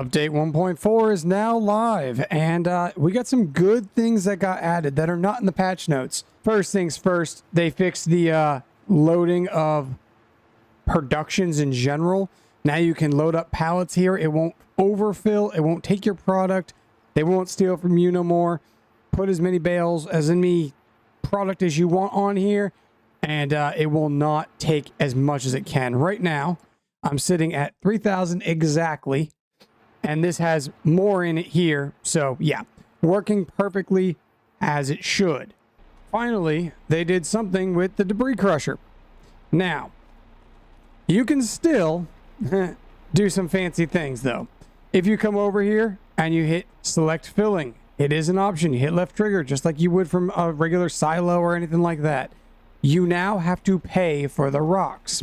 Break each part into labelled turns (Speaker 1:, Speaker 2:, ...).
Speaker 1: Update 1.4 is now live, and we got some good things that got added that are not in the patch notes. First things first, they fixed the loading of productions in general. Now you can load up pallets here. It won't overfill. It won't take your product. They won't steal from you no more. Put as many bales, as many product as you want on here, and it will not take as much as it can. Right now, I'm sitting at 3,000 exactly. And this has more in it here. So yeah, working perfectly as it should. Finally, they did something with the debris crusher. Now, you can still do some fancy things though. If you come over here and you hit select filling, it is an option. You hit left trigger just like you would from a regular silo or anything like that. You now have to pay for the rocks.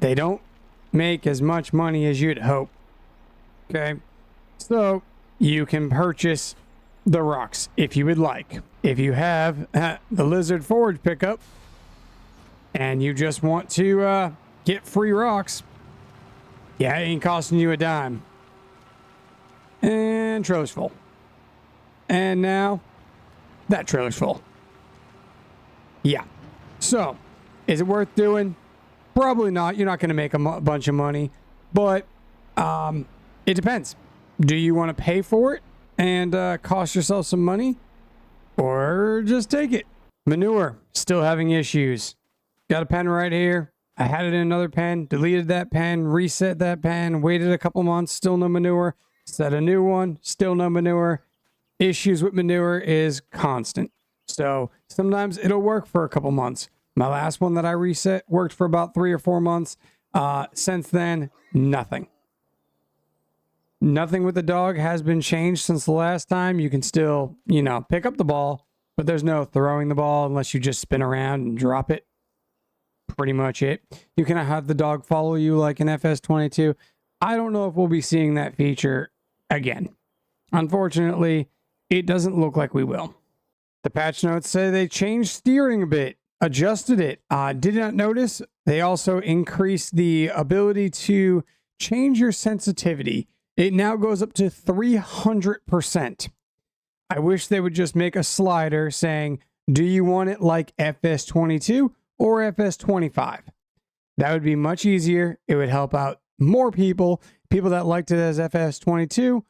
Speaker 1: They don't make as much money as you'd hope. Okay, so you can purchase the rocks if you would like. If you have the Lizard Forge pickup and you just want to get free rocks, yeah, it ain't costing you a dime. And trailer's full. And now that trailer's full. Yeah. So, is it worth doing? Probably not. You're not going to make a bunch of money, but it depends. Do you want to pay for it and cost yourself some money, or just take it? Manure, still having issues. Got a pen right here. I had it in another pen, deleted that pen, reset that pen, waited a couple months, still no manure. Set a new one, still no manure. Issues with manure is constant. So sometimes it'll work for a couple months. My last one that I reset worked for about 3 or 4 months. Since then, nothing. Nothing with the dog has been changed since the last time. You can still, pick up the ball, but there's no throwing the ball unless you just spin around and drop it. Pretty much it. You can have the dog follow you like an FS22. I don't know if we'll be seeing that feature again. Unfortunately, it doesn't look like we will. The patch notes say they changed steering a bit, adjusted it. Did not notice. They also increased the ability to change your sensitivity. It now goes up to 300%. I wish they would just make a slider saying, do you want it like FS22 or FS25? That would be much easier. It would help out more people. People that liked it as FS22,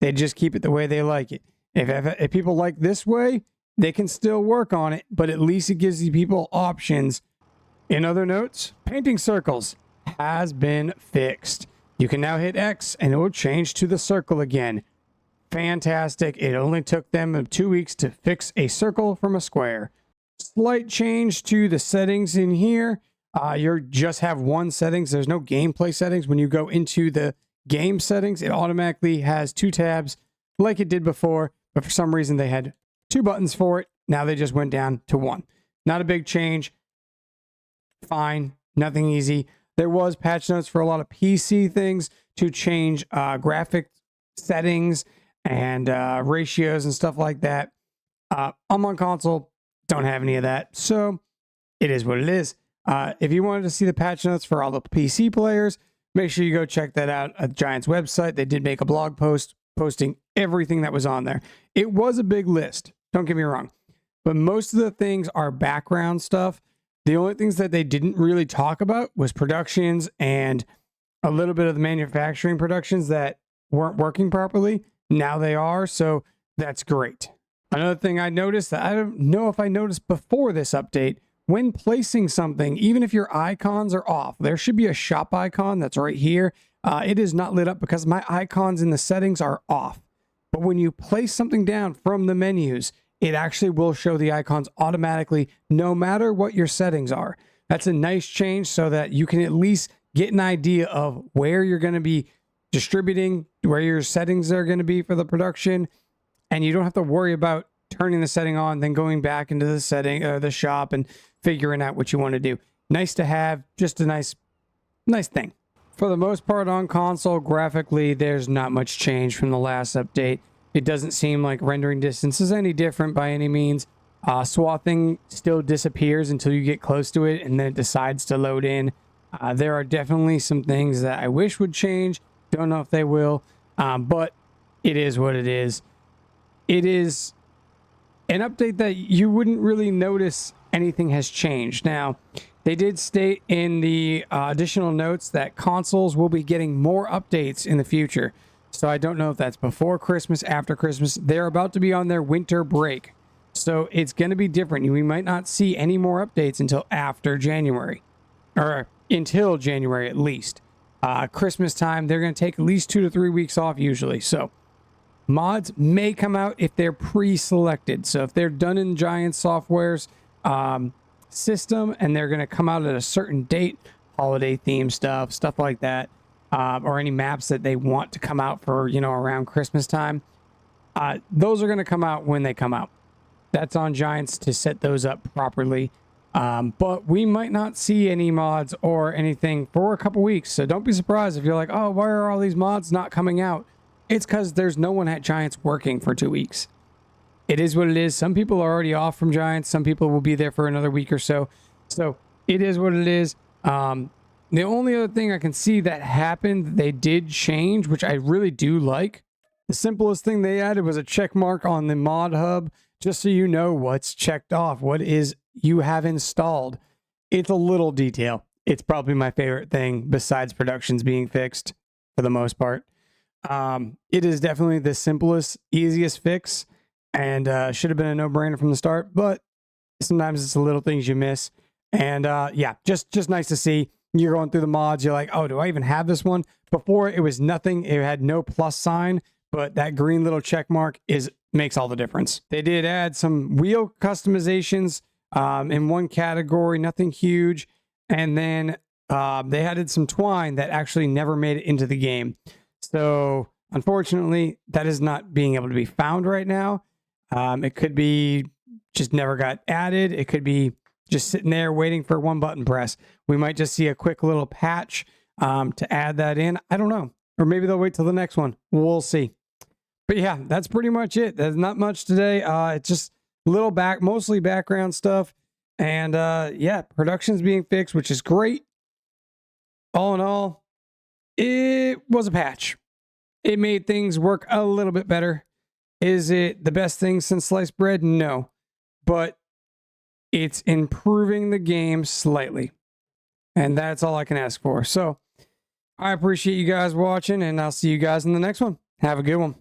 Speaker 1: they just keep it the way they like it. If people like this way, they can still work on it, but at least it gives the people options. In other notes, painting circles has been fixed. You can now hit X and it will change to the circle again. Fantastic. It only took them 2 weeks to fix a circle from a square. Slight change to the settings in here. You just have one settings. There's no gameplay settings. When you go into the game settings, it automatically has 2 tabs like it did before, but for some reason they had 2 buttons for it. Now they just went down to 1. Not a big change. Fine. Nothing easy. There was patch notes for a lot of PC things to change graphic settings and ratios and stuff like that. I'm on console, don't have any of that, so it is what it is. If you wanted to see the patch notes for all the PC players, make sure you go check that out at Giant's website. They did make a blog post posting everything that was on there. It was a big list, don't get me wrong, but most of the things are background stuff. The only things that they didn't really talk about was productions and a little bit of the manufacturing productions that weren't working properly. Now they are, so that's great. Another thing I noticed that I don't know if I noticed before this update, when placing something, even if your icons are off, there should be a shop icon that's right here. It is not lit up because my icons in the settings are off. But when you place something down from the menus, it actually will show the icons automatically no matter what your settings are. That's a nice change so that you can at least get an idea of where you're going to be distributing, where your settings are going to be for the production, and you don't have to worry about turning the setting on, then going back into the setting or the shop and figuring out what you want to do. Nice to have, just a nice thing. For the most part on console, graphically, there's not much change from the last update. It doesn't seem like rendering distance is any different by any means. Swathing still disappears until you get close to it, and then it decides to load in. There are definitely some things that I wish would change. Don't know if they will. But it is what it is. It is an update that you wouldn't really notice anything has changed. Now, they did state in the additional notes that consoles will be getting more updates in the future. So I don't know if that's before Christmas, after Christmas. They're about to be on their winter break. So it's going to be different. We might not see any more updates until after January, or until January at least. Christmas time, they're going to take at least 2 to 3 weeks off usually. So mods may come out if they're pre-selected. So if they're done in Giant Software's system and they're going to come out at a certain date, holiday theme stuff like that, or any maps that they want to come out for, around Christmas time, those are going to come out when they come out. That's on Giants to set those up properly. But we might not see any mods or anything for a couple weeks. So don't be surprised if you're like, oh, why are all these mods not coming out? It's because there's no one at Giants working for 2 weeks. It is what it is. Some people are already off from Giants. Some people will be there for another week or so. So it is what it is. The only other thing I can see that happened, they did change, which I really do like. The simplest thing they added was a check mark on the mod hub, just so you know what's checked off, what is you have installed. It's a little detail. It's probably my favorite thing besides productions being fixed for the most part. It is definitely the simplest, easiest fix, and should have been a no-brainer from the start, but sometimes it's the little things you miss. And yeah, just nice to see. You're going through the mods, you're like, oh, do I even have this one? Before it was nothing, it had no plus sign, but that green little check mark makes all the difference. They did add some wheel customizations in one category, nothing huge, and then they added some twine that actually never made it into the game. So unfortunately, that is not being able to be found right now. It could be just never got added. It could be just sitting there waiting for one button press. We might just see a quick little patch to add that in. I don't know. Or maybe they'll wait till the next one. We'll see. But yeah, that's pretty much it. There's not much today. It's just mostly background stuff. And yeah, production's being fixed, which is great. All in all, it was a patch. It made things work a little bit better. Is it the best thing since sliced bread? No. But it's improving the game slightly. And that's all I can ask for. So I appreciate you guys watching, and I'll see you guys in the next one. Have a good one.